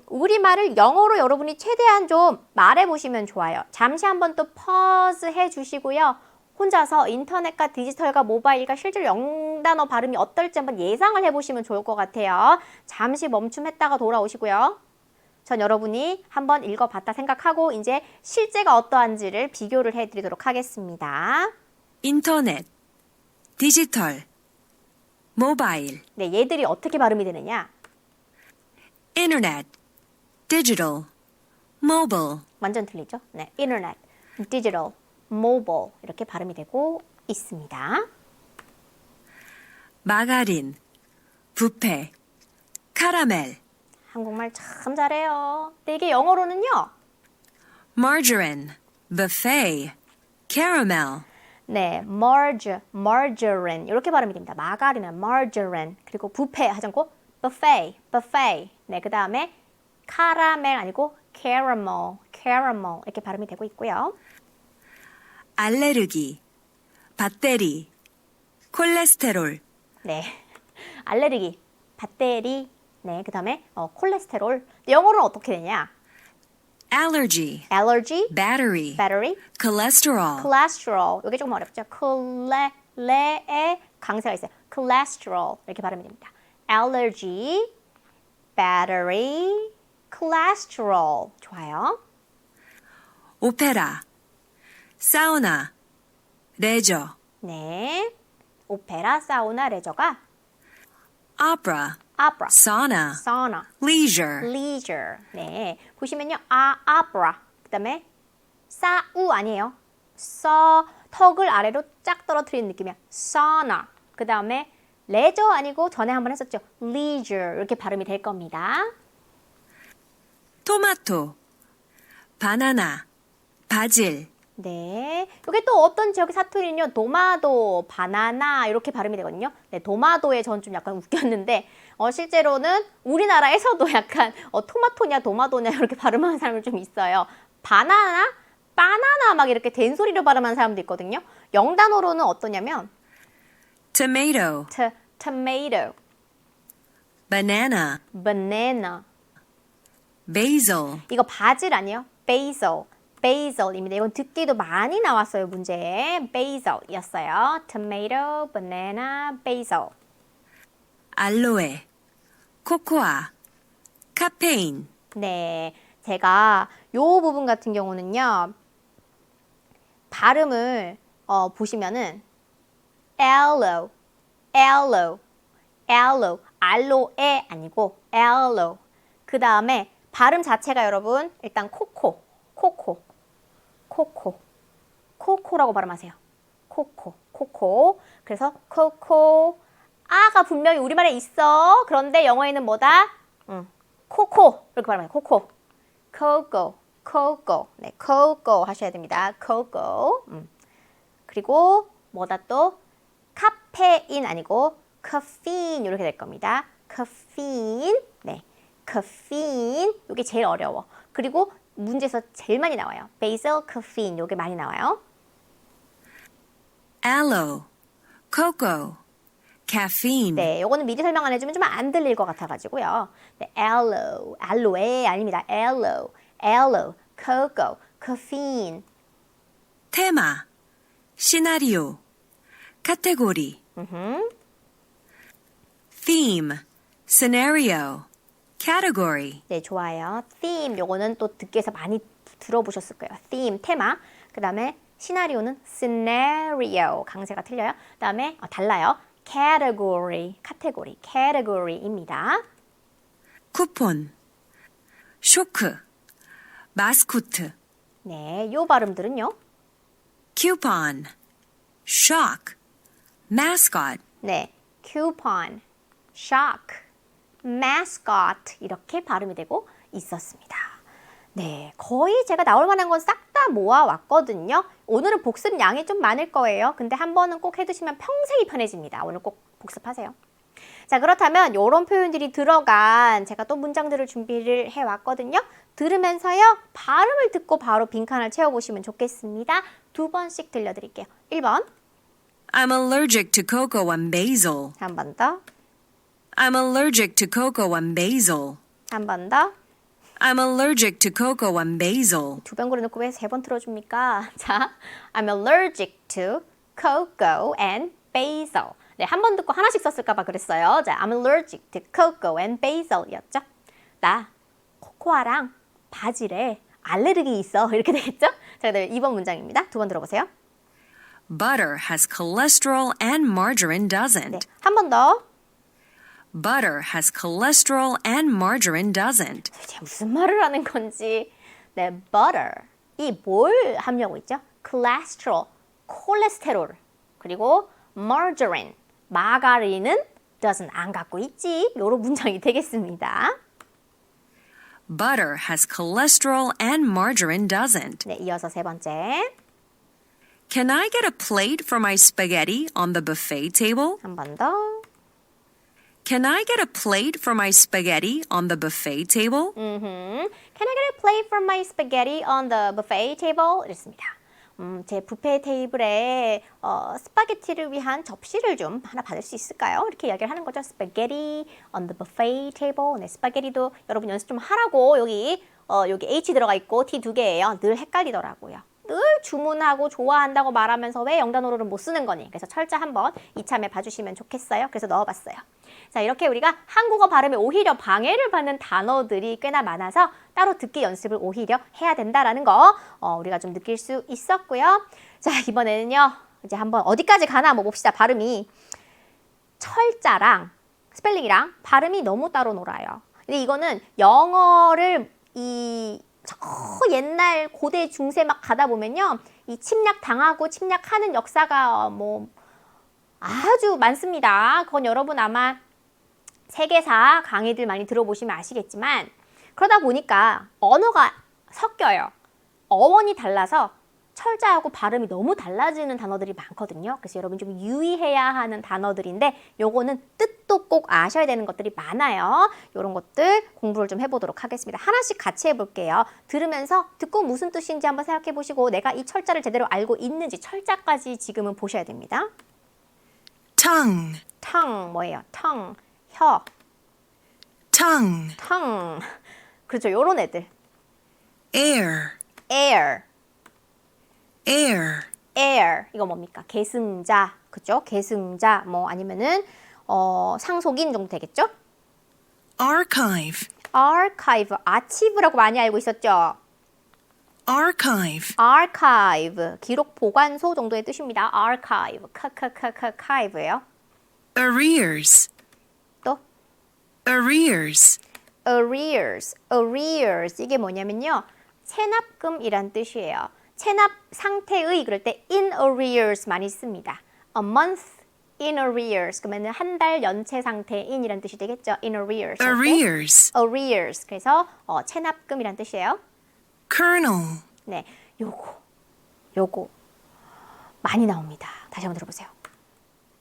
A: 우리말을 영어로 여러분이 최대한 좀 말해보시면 좋아요. 잠시 한번 또 퍼즈 해주시고요. 혼자서 인터넷과 디지털과 모바일과 실제로 영단어 발음이 어떨지 한번 예상을 해보시면 좋을 것 같아요. 잠시 멈춤했다가 돌아오시고요. 전 여러분이 한번 읽어봤다 생각하고 이제 실제가 어떠한지를 비교를 해드리도록 하겠습니다.
C: 인터넷, 디지털, 모바일,
A: 네, 얘들이 어떻게 발음이 되느냐?
C: 인터넷, 디지털, 모바일,
A: 완전 틀리죠? 네, 인터넷, 디지털, 모바일 이렇게 발음이 되고 있습니다.
C: 마가린, 뷔페, 카라멜,
A: 한국말 참 잘해요. 근데 이게 영어로는요.
C: margarine, buffet, caramel,
A: 네, margarine 이렇게 발음이 됩니다. 마가린은 margarine. 그리고 뷔페 하지 않고 buffet. 네, 그 다음에 카라멜 아니고 caramel 이렇게 발음이 되고 있고요.
C: 알레르기, 배터리, 콜레스테롤,
A: 네, 알레르기, 배터리. 네, 그 다음에 콜레스테롤. 영어로는 어떻게 되냐?
C: allergy,
A: allergy,
C: battery,
A: battery,
C: cholesterol,
A: cholesterol. 이게 조금 어렵죠? 레에 강세가 있어요. cholesterol 이렇게 발음이 됩니다. allergy, battery, cholesterol. 좋아요.
C: 오페라, 사우나, 레저,
A: 네, 오페라, 사우나, 레저가
C: opera,
A: opera,
C: sauna,
A: sauna,
C: leisure,
A: leisure. 네, 보시면요, opera. 그다음에 사우 아니에요. 턱을 아래로 쫙 떨어뜨리는 느낌이야. sauna. 그다음에 레저 아니고 전에 한번 했었죠. leisure 이렇게 발음이 될 겁니다.
C: 토마토, 바나나, 바질,
A: 네, 이게 또 어떤 지역의 사투리는요, 도마도, 바나나 이렇게 발음이 되거든요. 네, 도마도에 전 좀 약간 웃겼는데 실제로는 우리나라에서도 약간 토마토냐 도마도냐 이렇게 발음하는 사람이 좀 있어요. 바나나 막 이렇게 된소리로 발음하는 사람도 있거든요. 영단어로는 어떠냐면
C: tomato,
A: tomato,
C: banana,
A: banana.
C: basil,
A: 이거 바질 아니에요? basil입니다. 이건 듣기도 많이 나왔어요, 문제에. basil이었어요. tomato, banana, basil.
C: 알로에, 코코아, 카페인,
A: 네, 제가 요 부분 같은 경우는요, 발음을 보시면은 aloe, 알로에 아니고 aloe. 그 다음에 발음 자체가 여러분 일단 코코라고 발음하세요. 코코. 그래서 코코. 아가 분명히 우리말에 있어. 그런데 영어에는 뭐다? 코코 이렇게 발음해요. 코코. 네, 코코 하셔야 됩니다. 코코. 그리고 뭐다 또? 카페인 아니고 카페인 이렇게 될 겁니다. 카페인. 네. 카페인. 이게 제일 어려워. 그리고 문제에서 제일 많이 나와요. basil caffeine 이게 많이 나와요.
C: aloe, cocoa, caffeine,
A: 네, 요거는 미리 설명 안 해주면 좀 안 들릴 것 같아가지고요. 네, 알로에 아닙니다. aloe, cocoa, caffeine.
C: 테마, 시나리오, 카테고리, theme, scenario, category,
A: 네, 좋아요. theme 요거는 또 듣기에서 많이 들어보셨을 거예요. theme 테마. 그 다음에 시나리오는 scenario 강세가 틀려요. 그 다음에 달라요. category입니다.
C: 쿠폰, 쇼크, 마스코트,
A: 네, 요 발음들은요.
C: coupon, shock, mascot,
A: 네, coupon, shock, mascot 이렇게 발음이 되고 있었습니다. 네, 거의 제가 나올 만한 건 싹 다 모아왔거든요. 오늘은 복습 양이 좀 많을 거예요. 근데 한 번은 꼭 해두시면 평생이 편해집니다. 오늘 꼭 복습하세요. 자, 그렇다면 이런 표현들이 들어간 제가 또 문장들을 준비를 해왔거든요. 들으면서요, 발음을 듣고 바로 빈칸을 채워보시면 좋겠습니다. 2번씩 들려드릴게요. 1번.
C: I'm allergic to cocoa and basil.
A: 한 번 더.
C: I'm allergic to cocoa and basil.
A: 한 번 더.
C: I'm allergic to cocoa and basil.
A: 두 번 그려놓고 왜 세 번 틀어줍니까? 자, I'm allergic to cocoa and basil. 네, 한 번 듣고 하나씩 썼을까봐 그랬어요. 자, I'm allergic to cocoa and basil이었죠. 나 코코아랑 바질에 알레르기 있어. 이렇게 되겠죠? 자, 그다음에 2번 문장입니다. 두 번 들어보세요.
C: Butter has cholesterol and margarine doesn't.
A: 네, 한 번 더.
C: Butter has cholesterol and margarine doesn't.
A: 도대체 무슨 말을 하는 건지. 네, butter. 이 뭘 함유하고 있죠? cholesterol, 콜레스테롤. 그리고 margarine, 마가린은 doesn't 안 갖고 있지. 요런 문장이 되겠습니다.
C: Butter has cholesterol and margarine doesn't.
A: 네, 이어서 세 번째.
C: Can I get a plate for my spaghetti on the buffet table?
A: 한 번 더.
C: Can I get a plate for my spaghetti on the buffet table?
A: Can I get a plate for my spaghetti on the buffet table? 이랬습니다. 제 뷔페 테이블에 스파게티를 위한 접시를 좀 하나 받을 수 있을까요? 이렇게 이야기를 하는 거죠. Spaghetti on the buffet table. 네, 스파게티도 여러분 연습 좀 하라고 여기 H 들어가 있고 T 두 개예요. 늘 헷갈리더라고요. 늘 주문하고 좋아한다고 말하면서 왜 영단어를 못 쓰는 거니? 그래서 철자 한번 이참에 봐주시면 좋겠어요. 그래서 넣어봤어요. 자, 이렇게 우리가 한국어 발음에 오히려 방해를 받는 단어들이 꽤나 많아서 따로 듣기 연습을 오히려 해야 된다라는 거 우리가 좀 느낄 수 있었고요. 자, 이번에는요. 이제 한번 어디까지 가나 한번 봅시다. 발음이 철자랑 스펠링이랑 발음이 너무 따로 놀아요. 근데 이거는 영어를 저 옛날 고대 중세 막 가다 보면요. 이 침략 당하고 침략하는 역사가 뭐 아주 많습니다. 그건 여러분 아마 세계사 강의들 많이 들어보시면 아시겠지만 그러다 보니까 언어가 섞여요. 어원이 달라서 철자하고 발음이 너무 달라지는 단어들이 많거든요. 그래서 여러분 좀 유의해야 하는 단어들인데 요거는 뜻도 꼭 아셔야 되는 것들이 많아요. 이런 것들 공부를 좀 해보도록 하겠습니다. 하나씩 같이 해볼게요. 들으면서 듣고 무슨 뜻인지 한번 생각해 보시고 내가 이 철자를 제대로 알고 있는지 철자까지 지금은 보셔야 됩니다.
C: Tongue,
A: tongue 뭐예요? tongue, 혀,
C: tongue,
A: tongue. 그렇죠. 요런 애들.
C: air,
A: air,
C: air,
A: air. 이거 뭡니까? 계승자. 그죠? 계승자. 뭐 아니면은 상속인 정도 되겠죠?
C: archive,
A: archive, 아치브라고 많이 알고 있었죠?
C: archive,
A: archive, 기록 보관소 정도의 뜻입니다. archive, archive예요.
C: arrears,
A: 또
C: arrears,
A: arrears 이게 뭐냐면요. 체납금이란 뜻이에요. 체납 상태의 그럴 때 in arrears 많이 씁니다. a month in arrears 그러면 한 달 연체 상태인이란 뜻이 되겠죠. in arrears.
C: arrears,
A: arrears 그래서 체납금이란 뜻이에요.
C: kernel,
A: 네, 요거 많이 나옵니다. 다시 한번 들어보세요.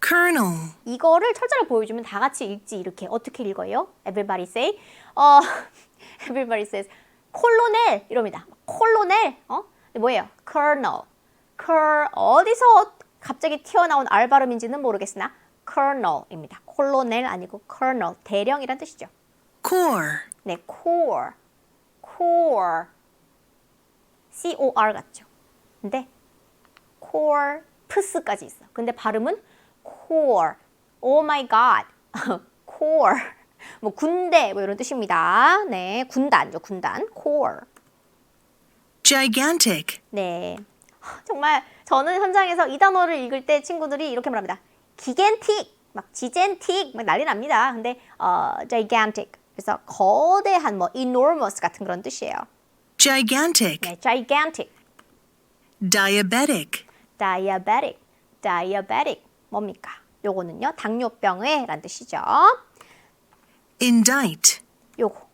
C: kernel,
A: 이거를 철자로 보여주면 다 같이 읽지 이렇게 어떻게 읽어요? Everybody say. Everybody says 콜로넬 이럽니다. 콜로넬 뭐예요? Colonel. 어디서 갑자기 튀어나온 R 발음인지는 모르겠으나 Colonel입니다. 콜로넬 아니고 Colonel 대령이란 뜻이죠.
C: core,
A: 네, core. C-O-R 같죠. 근데 corpus까지 있어. 근데 발음은 core. Oh my god. core. 뭐 군대 뭐 이런 뜻입니다. 네, 군단죠, 군단. core.
C: gigantic,
A: 네. 정말 저는 현장에서 이 단어를 읽을 때 친구들이 이렇게 말합니다. gigantic, 막 gigantic 막 난리 납니다. 근데 gigantic. 그래서 거대한 뭐 enormous 같은 그런 뜻이에요.
C: gigantic,
A: 네, gigantic.
C: diabetic,
A: diabetic 뭡니까? 요거는요 당뇨병의란 뜻이죠.
C: indict,
A: 요거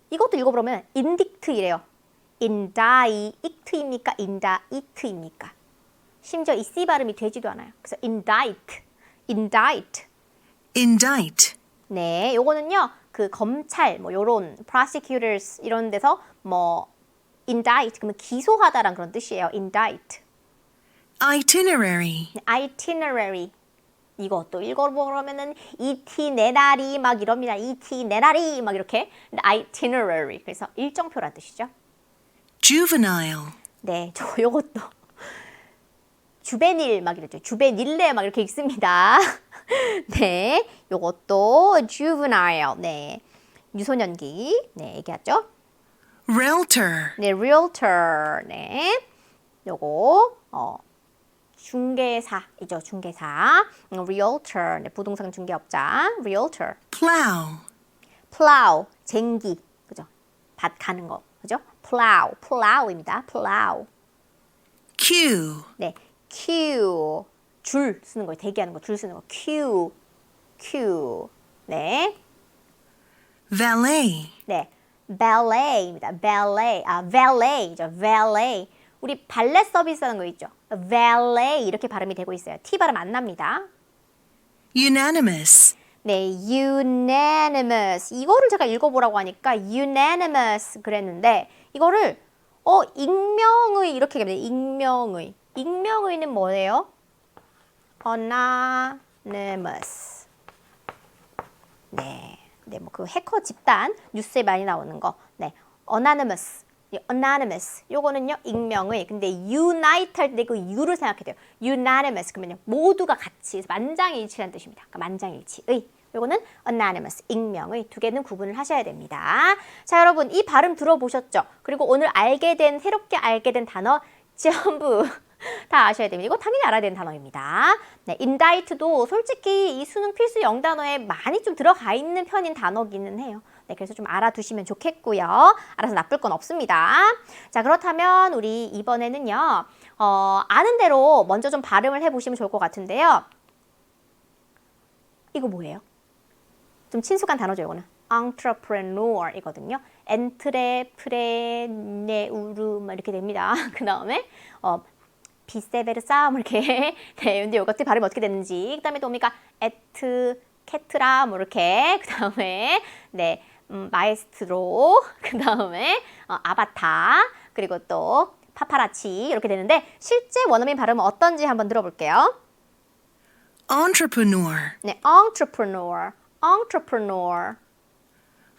A: 이것도 읽어보면 indict이래요. indict입니까? indict입니까? 심지어 이 C 발음이 되지도 않아요. 그래서 indict. 네, 요거는요 그 검찰 뭐 요런 prosecutors 이런 데서 뭐 indict 그러면 기소하다란 그런 뜻이에요. indict.
C: itinerary,
A: itinerary 이것도 읽어보면은 itinerary 막 이럽니다. itinerary 막 이렇게 itinerary 그래서 일정표란 뜻이죠.
C: juvenile,
A: 네, 저 요것도 주베닐 막 이랬죠. 주베닐레 막 이렇게 읽습니다. 네, 요것도 juvenile 네 유소년기 네 얘기하죠.
C: realtor,
A: 네, realtor 네 요거 중개사이죠. 중개사. realtor. 네, 부동산 중개업자. realtor.
C: plow,
A: 쟁기. 그죠? 밭 가는 거. 그죠? plow입니다. plow.
C: queue,
A: 네. queue. 줄 쓰는 거예요. 대기하는 거. 줄 쓰는 거. queue. 네.
C: valet,
A: 네. ballet입니다. ballet. valet이죠. valet. 우리 발렛 서비스 하는 거 있죠? valet 이렇게 발음이 되고 있어요. T 발음 안 납니다.
C: Unanimous.
A: 네, unanimous. 이거를 제가 읽어보라고 하니까 unanimous 그랬는데 이거를 익명의 이렇게 얘기합니다. 익명의. 익명의는 뭐예요? anonymous. 네, 뭐 그 해커 집단 뉴스에 많이 나오는 거. 네, anonymous. anonymous. 요거는요 익명의. 근데 unite 할 때 그 U를 생각해야 돼요. unanimous 그러면요 모두가 같이 만장일치라는 뜻입니다. 그러니까 만장일치의. 요거는 anonymous 익명의 두 개는 구분을 하셔야 됩니다. 자 여러분 이 발음 들어보셨죠? 그리고 오늘 새롭게 알게 된 단어 전부 다 아셔야 됩니다. 이거 당연히 알아야 되는 단어입니다. 네, indict도 솔직히 이 수능 필수 영단어에 많이 좀 들어가 있는 편인 단어기는 해요. 네, 그래서 좀 알아두시면 좋겠고요. 알아서 나쁠 건 없습니다. 자, 그렇다면 우리 이번에는요. 아는 대로 먼저 좀 발음을 해보시면 좋을 것 같은데요. 이거 뭐예요? 좀 친숙한 단어죠, 이거는. entrepreneur이거든요. 엔트레프레네우르 이렇게 됩니다. 그 다음에 비세베르사 이렇게 네, 근데 이것들 발음이 어떻게 됐는지 그 다음에 또 뭡니까? 캐트라 이렇게 그 다음에 네 마에스트로 그 다음에 아바타 그리고 또 파파라치 이렇게 되는데 실제 원어민 발음은 어떤지 한번 들어볼게요.
C: Entrepreneur.
A: 네, entrepreneur.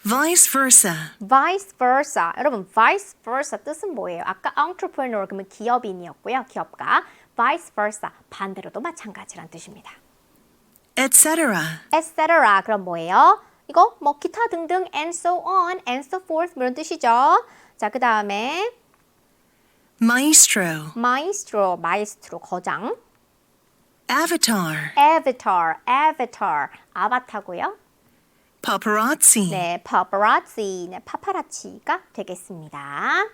C: Vice versa.
A: vice versa. 여러분, vice versa 뜻은 뭐예요? 아까 entrepreneur 그러면 기업인이었고요. 기업가. vice versa 반대로도 마찬가지란 뜻입니다.
C: Etc.
A: etc. 그럼 뭐예요? 이거 뭐 기타 등등 and so on, and so forth 이런 뜻이죠. 자, 그 다음에
C: Maestro.
A: maestro 거장.
C: Avatar.
A: avatar 아바타고요.
C: Paparazzi.
A: 네, paparazzi, 네, 파파라치가 되겠습니다.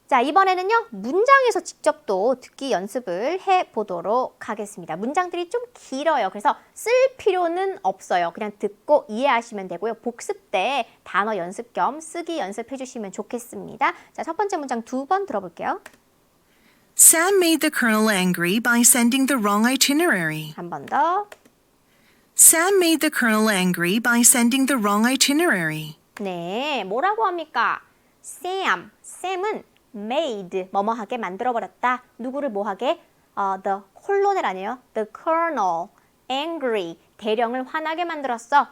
A: 자, 이번에는요, 문장에서 직접 또 듣기 연습을 해보도록 하겠습니다. 문장들이 좀 길어요. 그래서 쓸 필요는 없어요. 그냥 듣고 이해하시면 되고요. 복습 때 단어 연습 겸 쓰기 연습해 주시면 좋겠습니다. 자, 첫 번째 문장 2번 들어볼게요.
C: Sam made the colonel angry by sending the wrong itinerary.
A: 한 번 더.
C: Sam made the colonel angry by sending the wrong itinerary.
A: 네, 뭐라고 합니까? Sam은 made, 뭐뭐하게 만들어버렸다. 누구를 뭐하게? The colonel 아니에요? The colonel, angry, 대령을 화나게 만들었어.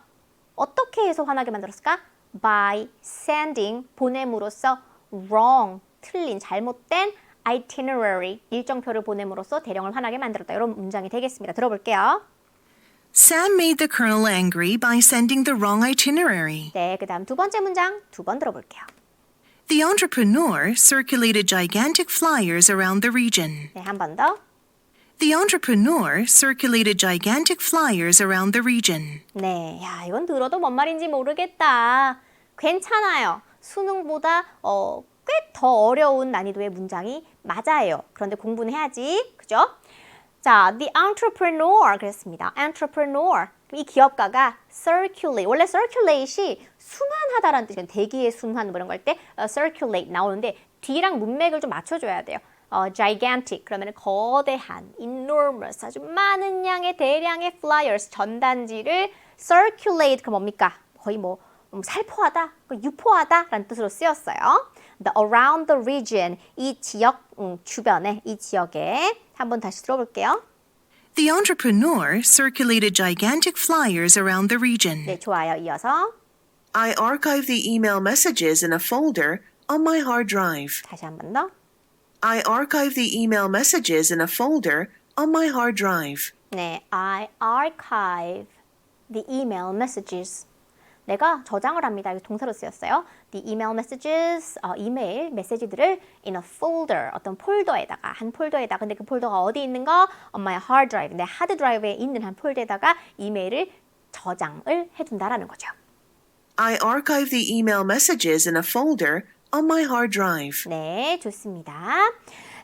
A: 어떻게 해서 화나게 만들었을까? By sending, 보냄으로써 wrong, 틀린, 잘못된 itinerary, 일정표를 보냄으로써 대령을 화나게 만들었다. 이런 문장이 되겠습니다. 들어볼게요.
C: Sam made the colonel angry by sending the wrong itinerary.
A: 네, 그 다음 두 번째 문장 2번 들어볼게요.
C: The entrepreneur circulated gigantic flyers around the region.
A: 네, 한 번 더.
C: The entrepreneur circulated gigantic flyers around the region.
A: 네, 야, 이건 들어도 뭔 말인지 모르겠다. 괜찮아요. 수능보다 꽤 더 어려운 난이도의 문장이 맞아요. 그런데 공부는 해야지. 그죠? 자, the entrepreneur 그랬습니다. entrepreneur. 이 기업가가 circulate. 원래 circulate이 순환하다라는 뜻이에요. 대기의 순환 뭐 이런 거 할 때 circulate 나오는데 뒤랑 문맥을 좀 맞춰줘야 돼요. gigantic 그러면 거대한, enormous 아주 많은 양의 대량의 flyers 전단지를 circulate 그 뭡니까? 거의 뭐 살포하다, 유포하다라는 뜻으로 쓰였어요. The around the region 이 지역 주변에 이 지역에 한번 다시 들어볼게요.
C: The entrepreneur circulated gigantic flyers around the region.
A: 네, 좋아요. 이어서
D: I archive the email messages in a folder on my hard drive.
A: 다시 한 번 더.
D: I archive the email messages in a folder on my hard drive.
A: 네, I archive the email messages. 내가 저장을 합니다. 이거 동사로 쓰였어요. The email messages, 이메일 메시지들을 in a folder, 어떤 폴더에다가, 한 폴더에다가, 근데 그 폴더가 어디 있는가? On my hard drive, 내 하드 드라이브에 있는 한 폴더에다가 이메일을 저장을 해둔다라는 거죠.
D: I archive the email messages in a folder on my hard drive.
A: 네, 좋습니다.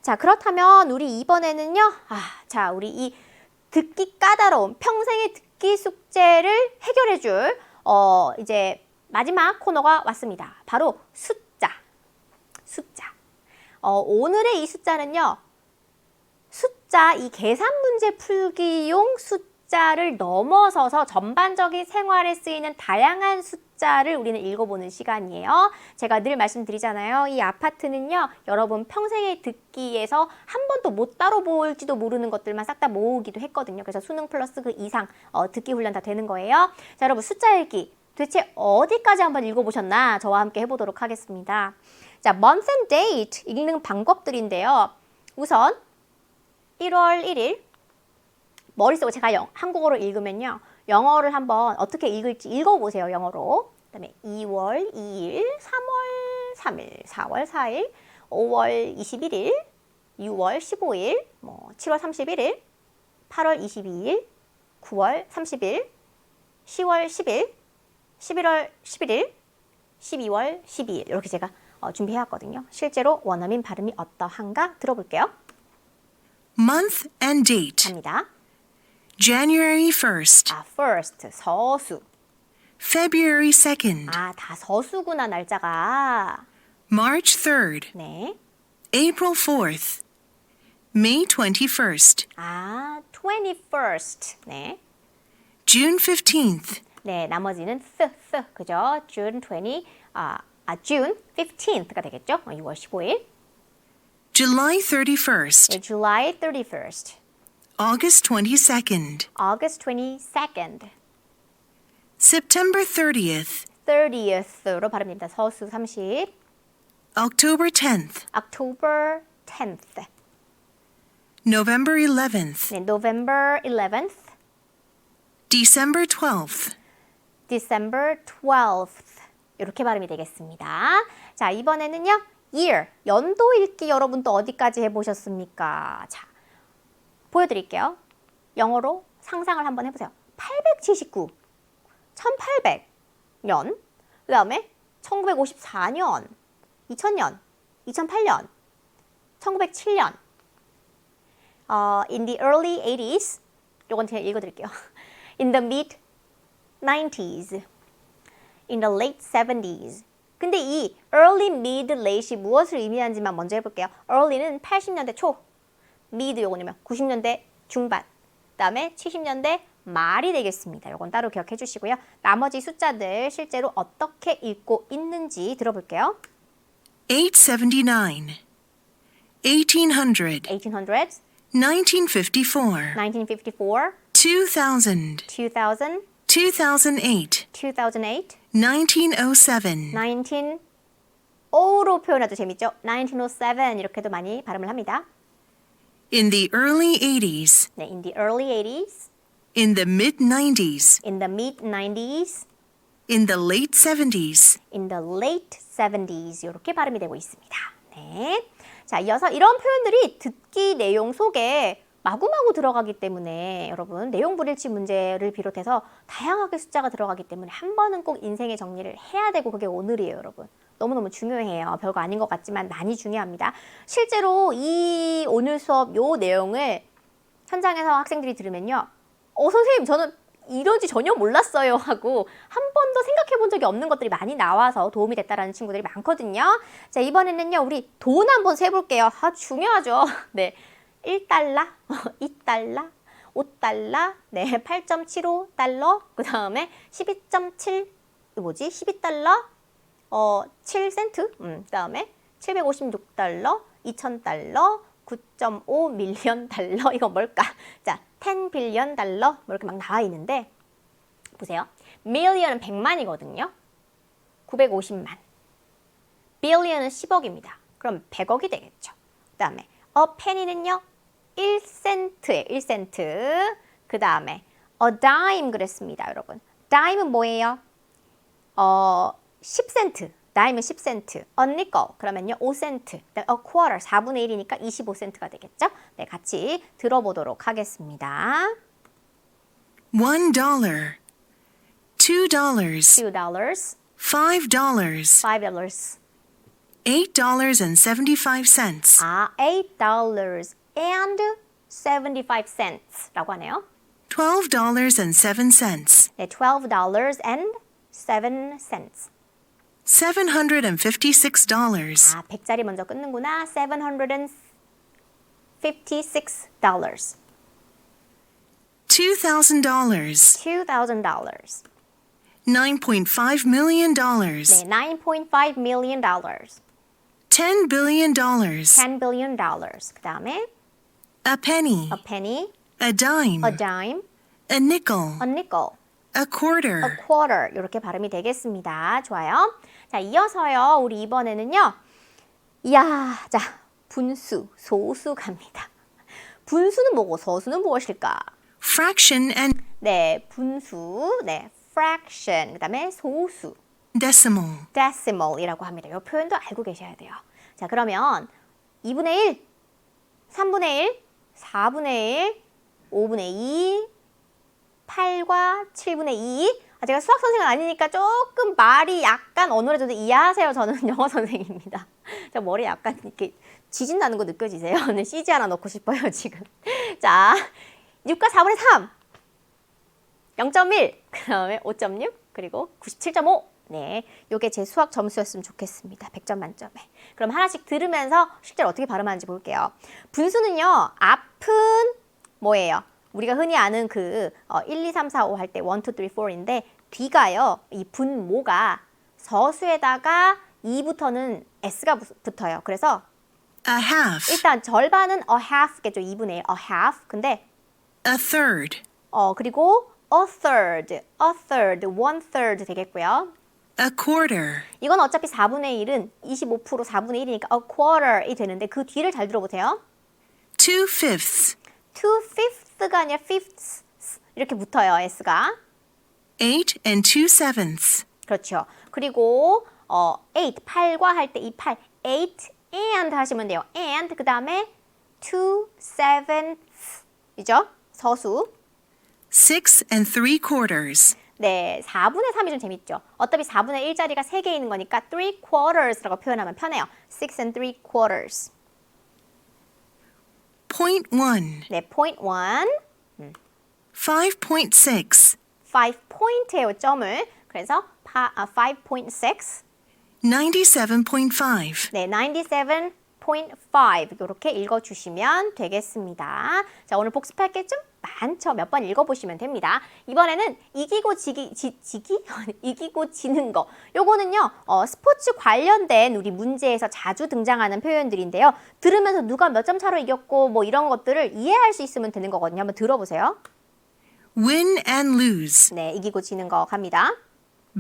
A: 자, 그렇다면 우리 이번에는요. 자, 우리 이 듣기 까다로운 평생의 듣기 숙제를 해결해 줄 이제 마지막 코너가 왔습니다. 바로 숫자. 오늘의 이 숫자는요. 숫자, 이 계산 문제 풀기용 숫자를 넘어서서 전반적인 생활에 쓰이는 다양한 숫자를 우리는 읽어보는 시간이에요. 제가 늘 말씀드리잖아요. 이 아파트는요. 여러분 평생의 듣기에서 한 번도 못 다뤄볼지도 모르는 것들만 싹 다 모으기도 했거든요. 그래서 수능 플러스 그 이상 듣기 훈련 다 되는 거예요. 자, 여러분 숫자 읽기 도대체 어디까지 한번 읽어보셨나? 저와 함께 해보도록 하겠습니다. 자, month and date 읽는 방법들인데요. 우선 1월 1일 머릿속에 제가 한국어로 읽으면요. 영어를 한번 어떻게 읽을지 읽어보세요. 영어로. 그 다음에 2월 2일, 3월 3일, 4월 4일, 5월 21일, 6월 15일, 7월 31일, 8월 22일, 9월 30일, 10월 10일, 11월 11일, 12월 12일 이렇게 제가 준비해왔거든요. 실제로 원어민 발음이 어떠한가 들어볼게요.
D: Month and date.
A: 갑니다.
D: January 1st.
A: first, 서수.
D: February 2nd.
A: 다 서수구나, 날짜가.
D: March 3rd.
A: 네.
D: April 4th. May 21st.
A: 21st. 네.
D: June 15th.
A: 네, 나머지는 그죠? June 15th가 되겠죠? 6월 15일.
D: July 31st.
A: 네, July 31st.
D: August 22nd.
A: August 22nd.
D: September 30th.
A: 30th로 발음됩니다. 서수 30.
D: October 10th.
A: October 10th.
D: November 11th.
A: 네, November 11th.
D: December 12th.
A: December 12th. 이렇게 발음이 되겠습니다. 자, 이번에는요. year, 연도 읽기 여러분 또 어디까지 해보셨습니까? 자, 보여드릴게요. 영어로 상상을 한번 해보세요. 879, 1800년, 그 다음에 1954년, 2000년, 2008년, 1907년, in the early 80s, 요건 제가 읽어드릴게요. In the mid 90s, in the late 70s. 근데 이 early, mid, late이 무엇을 의미하는지만 먼저 해볼게요. early는 80년대 초, mid 요거는요 90년대 중반, 그 다음에 70년대 말이 되겠습니다. 요건 따로 기억해 주시고요. 나머지 숫자들 실제로 어떻게 읽고 있는지 들어볼게요.
D: 879. 1800.
A: 1800s,
D: 1954.
A: 1954,
D: 2000.
A: 2000,
D: 2008.
A: 2008,
D: 1907.
A: 1905로 표현해도 재밌죠? 1907 이렇게도 많이 발음을 합니다.
D: In the early 80s.
A: 네, in the early 80s,
D: In the mid 90s.
A: in the mid 90s,
D: In the late 70s.
A: in the late 70s 이렇게 발음이 되고 있습니다. 네. 자, 이어서 이런 표현들이 듣기 내용 속에 마구마구 들어가기 때문에 여러분 내용 불일치 문제를 비롯해서 다양하게 숫자가 들어가기 때문에 한 번은 꼭 인생의 정리를 해야 되고 그게 오늘이에요, 여러분. 너무너무 중요해요. 별거 아닌 것 같지만 많이 중요합니다. 실제로 이 오늘 수업 요 내용을 현장에서 학생들이 들으면요. 선생님 저는 이런지 전혀 몰랐어요 하고 한 번도 생각해 본 적이 없는 것들이 많이 나와서 도움이 됐다라는 친구들이 많거든요. 자, 이번에는요. 우리 돈 한번 세볼게요. 중요하죠. 네. 1달러, 2달러, 5달러, 네, 8.75달러, 그 다음에 12.7, 12달러, 7센트, 그 다음에 756달러, 2000달러, 9.5 밀리언 달러, 이거 뭘까? 자, 10 빌리언 달러, 뭐 이렇게 막 나와 있는데, 보세요. million은 100만이거든요. 950만. billion은 10억입니다. 그럼 100억이 되겠죠. 그 다음에 a penny는요. 1센트에 1센트. 그 다음에 a dime 그랬습니다, 여러분. dime은 뭐예요? 10센트. dime은 10센트. a nickel 그러면요 5센트. a quarter 4분의 1이니까 25센트가 되겠죠? 네, 같이 들어보도록 하겠습니다.
D: $1. $2.
A: $2,
D: $5.
A: $5,
D: $8.75.
A: $8.75라고 하네요.
D: $12.07.
A: 네, $12.07.
D: $756.
A: 아, 100짜리 먼저 끊는구나. $756.
D: $2,000.
A: $2,000.
D: $9.5 million.
A: 네, $9.5 million.
D: $10 billion.
A: $10 billion. 그 다음에
D: A penny.
A: a penny,
D: A dime.
A: a dime,
D: A nickel.
A: a nickel,
D: A quarter.
A: a quarter. 이렇게 발음이 되겠습니다. 좋아요. 자, 이어서요. 우리 이번에는요. 이야, 자, 분수, 소수 갑니다. 분수는 뭐고 서수는 무엇일까?
D: Fraction and
A: 네, 분수, 네, fraction, 그 다음에 소수,
D: decimal.
A: decimal이라고 합니다. 이 표현도 알고 계셔야 돼요. 자, 그러면 2분의 1, 3분의 1, 4분의 1, 5분의 2, 8과 7분의 2. 아, 제가 수학 선생은 아니니까 조금 말이 약간 어눌해져도 이해하세요. 저는 영어 선생입니다. 제가 머리 약간 이렇게 지진 나는 거 느껴지세요? 네, CG 하나 넣고 싶어요, 지금. 자, 6과 4분의 3. 0.1, 그 다음에 5.6, 그리고 97.5. 네, 요게 제 수학 점수였으면 좋겠습니다. 100점 만점에. 그럼 하나씩 들으면서 실제로 어떻게 발음하는지 볼게요. 분수는요, 앞은 뭐예요? 우리가 흔히 아는 그 1, 2, 3, 4, 5 할 때 1, 2, 3, 4인데 뒤가요, 이 분모가 서수에다가 2부터는 S가 붙어요. 그래서
D: A half.
A: 일단 절반은 a half겠죠. 2분의 1, a half. 근데
D: A third.
A: 그리고 a third, one third 되겠고요.
D: A quarter.
A: 이건 어차피 4분의 1은 25% 4분의 1이니까 a quarter이 되는데 그 뒤를 잘 들어보세요.
D: 2 fifths.
A: 2 fifths가 아니라 fifths 이렇게 붙어요. S가.
D: 8 and 2 sevenths.
A: 그렇죠. 그리고 8, 8과 할 때 이 8, 8 and 하시면 돼요. and 그 다음에 2 sevenths 이죠? 서수.
D: 6 and 3 quarters.
A: 네, 4분의 3이 좀 재밌죠. 어차피 4분의 1자리가 3개 있는 거니까 3 quarters라고 표현하면 편해요. 6 and 3 quarters.
D: Point 1.
A: 네, point 1.
D: 5.6.
A: 5포인트예요, 점을. 그래서 5.6.
D: 97.5.
A: 네, 97.5 이렇게 읽어주시면 되겠습니다. 자, 오늘 복습할 게 좀 많죠. 몇 번 읽어보시면 됩니다. 이번에는 이기고 이기고 지는 거. 요거는요, 스포츠 관련된 우리 문제에서 자주 등장하는 표현들인데요. 들으면서 누가 몇 점 차로 이겼고 뭐 이런 것들을 이해할 수 있으면 되는 거거든요. 한번 들어보세요.
D: Win and lose.
A: 네, 이기고 지는 거 갑니다.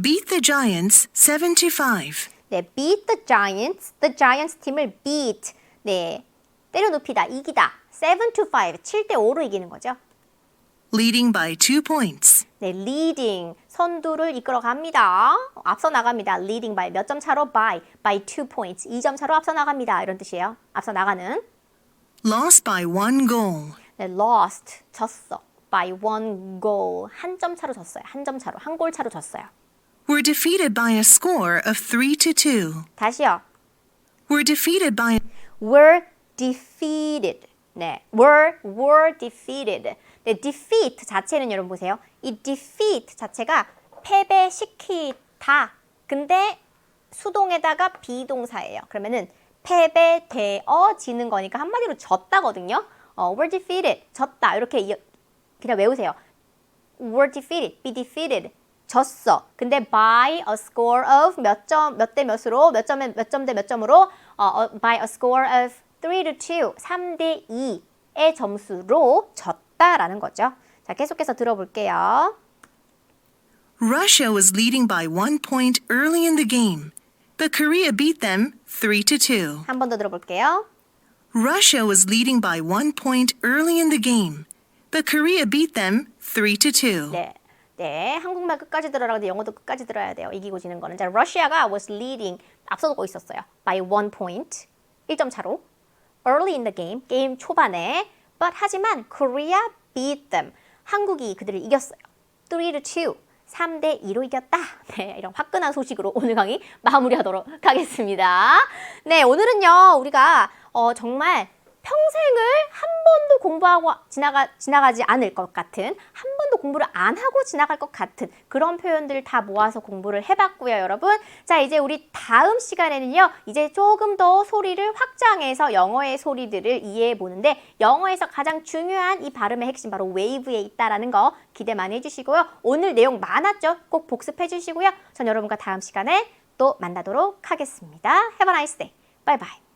D: Beat the Giants 7-5.
A: 네, beat the Giants 팀을 beat. 네, 때려눕히다, 이기다. 7-5, 7대5로 이기는 거죠.
D: Leading by 2 points.
A: 네, leading, 선두를 이끌어 갑니다. 앞서 나갑니다. leading by 몇 점 차로? by 2 points. 2점 차로 앞서 나갑니다. 이런 뜻이에요. 앞서 나가는.
D: Lost by 1 goal.
A: 네, lost, 졌어. by 1 goal. 한 점 차로 졌어요. 한 점 차로, 한 골 차로 졌어요.
D: Were defeated by a score of 3-2.
A: 다시요.
D: Were defeated by
A: were defeated. 네, were defeated. 네, defeat 자체는 여러분 보세요. 이 defeat 자체가 패배시키다. 근데 수동에다가 비동사예요. 그러면은 패배되어지는 거니까 한마디로 졌다거든요. were defeated, 졌다. 이렇게 그냥 외우세요. were defeated, be defeated, 졌어. 근데 by a score of 몇 대 몇으로, 몇 점 대 몇 점으로 by a score of 3-2, 3대2의 점수로 졌다라는 거죠. 자, 계속해서 들어볼게요.
D: Russia was leading by 1 point early in the game, but Korea beat them 3-2.
A: 한 번 더 들어볼게요.
D: Russia was leading by 1 point early in the game, but Korea beat them 3-2.
A: 네. 네, 한국말 끝까지 들어라. 근데 영어도 끝까지 들어야 돼요. 이기고 지는 거는. 자, 러시아가 was leading, 앞서고 있었어요. by 1 point, 1점 차로. early in the game, 게임 초반에. but 하지만 Korea beat them, 한국이 그들을 이겼어요. 3-2, 3대2로 이겼다. 네, 이런 화끈한 소식으로 오늘 강의 마무리하도록 하겠습니다. 네, 오늘은요, 우리가 정말 평생을 한 번도 공부하고 지나가지 않을 것 같은, 한 번도 공부를 안 하고 지나갈 것 같은 그런 표현들을 다 모아서 공부를 해봤고요, 여러분. 자, 이제 우리 다음 시간에는요, 이제 조금 더 소리를 확장해서 영어의 소리들을 이해해 보는데, 영어에서 가장 중요한 이 발음의 핵심 바로 wave에 있다라는 거 기대 많이 해주시고요. 오늘 내용 많았죠? 꼭 복습해 주시고요. 전 여러분과 다음 시간에 또 만나도록 하겠습니다. Have a nice day. Bye bye.